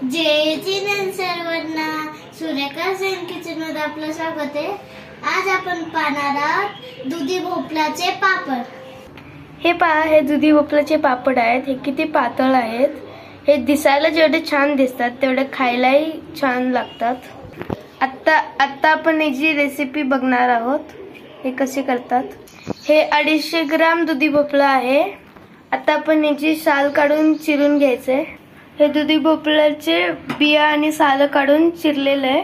जय जिनेंद्र सर्वांना सूर्यकांत सेन किचन मध्ये आपलं स्वागत आहे। आज आपण पाहणार आहोत दुधी भोपळ्याचे पापड। हे पहा, हे दुधी भोपळ्याचे पापड आहेत। हे किती पातळ आहेत। हे दिसायला जेवढे छान दिसतात तेवढे खायलाही छान लागतात। आता आपण याची रेसिपी बघणार आहोत, हे कसे करतात। हे 250 ग्राम दुधी भोपळा आहे। आता आपण याची साल काढून चिरून घ्यायचे। हे दुधी भोपळ्याचे बिया आणि साल काढून चिरलेले आहे।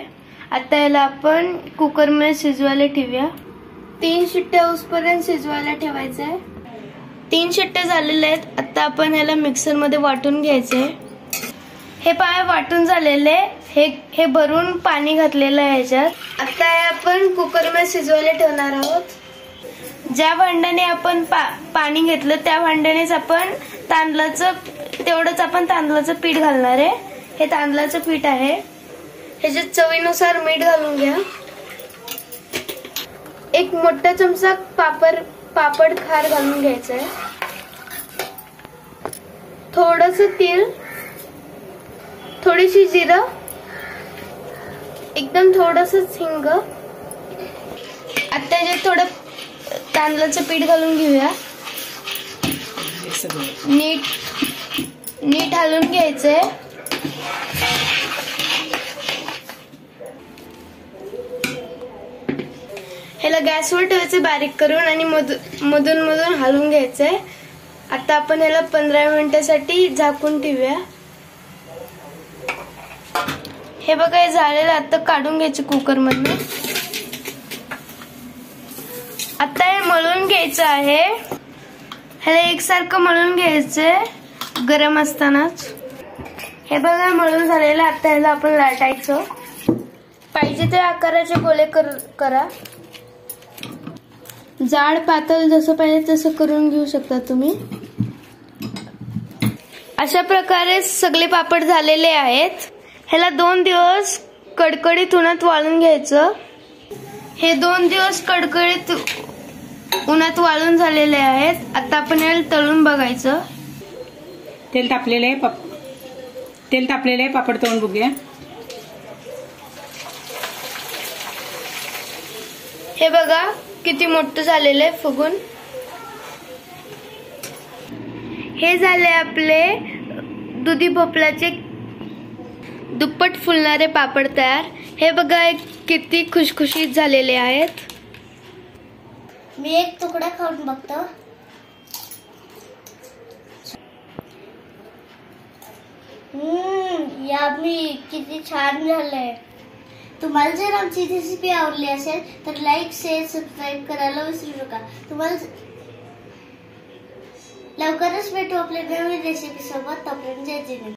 आता याला आपण कुकर मध्ये शिजवायला ठेवूया। 3 शिट्ट्या होईपर्यंत शिजवायला ठेवायचे आहे। 3 शिट्ट्या झालेल्या आहेत। आता आपण याला मिक्सर मध्ये वाटून घ्यायचे। हे पहा, वाटून झालेले हे भरून पाणी घातलेलं आहे याच्यात। आता आपण कुकर मध्ये शिजवायला ठेवणार आहोत। ज्या भांड्याने आपण पाणी घेतलं त्या भांड्यानेच आपण तेवढंच आपण तांदळाचं पीठ घालणार आहे। हे तांदळाचं पीठ आहे। ह्याच्यात चवीनुसार मीठ घालून घ्या। एक मोठा चमचा पापड खार घालून घ्यायचा आहे। थोडंसं तेल, थोडीशी जिरं, एकदम थोडंसं हिंग। आता याच्यात थोडं तांदळाचं पीठ घालून घेऊया। नीट हलवून घ्यायचंय। ह्याला गॅसवर ठेवायचं बारीक करून आणि मधून हलवून घ्यायचंय। आता आपण ह्याला 15 मिनिटांसाठी झाकून ठेवूया। हे बघा, हे झालेलं। आता काढून घ्यायचे कुकर मधून। आता हे मळून घ्यायचं आहे। ह्याला एकसारखं मळून घ्यायचंय गरम असतानाच। हे बघा, मळून झालेलं। आता ह्याला आपण लाटायचं। पाहिजे त्या आकाराचे गोळे करा। जाड पातळ जसं पाहिजे तसं करून घेऊ शकता तुम्ही। अशा प्रकारे सगळे पापड झालेले आहेत। ह्याला 2 दिवस कडकडीत उन्हात वाळून घ्यायचं। हे 2 दिवस कडकडीत उन्हात वाळून झालेले आहेत। आता आपण याला तळून बघायचं। तेल तापलेले आहे, पापड तळून बघूया। हे बघा, किती मोठं झालेलं आहे फुगून। हे झाले आपले दुधी भोपळ्याचे दुप्पट फुलणारे पापड तयार। हे बघा, किती खुशखुशीत झालेले आहेत। मी एक तुकडा खाऊन बघतो। यम्मी, किती छान झालंय। तुम्हाला जर आमची रेसिपी आवडली असेल तर लाईक, शेअर, सबस्क्राईब करायला विसरू नका। तुम्हाला लवकरच भेटू आपल्या नवीन रेसिपी सोबत। तोपर्यंत जय जिनेंद्र।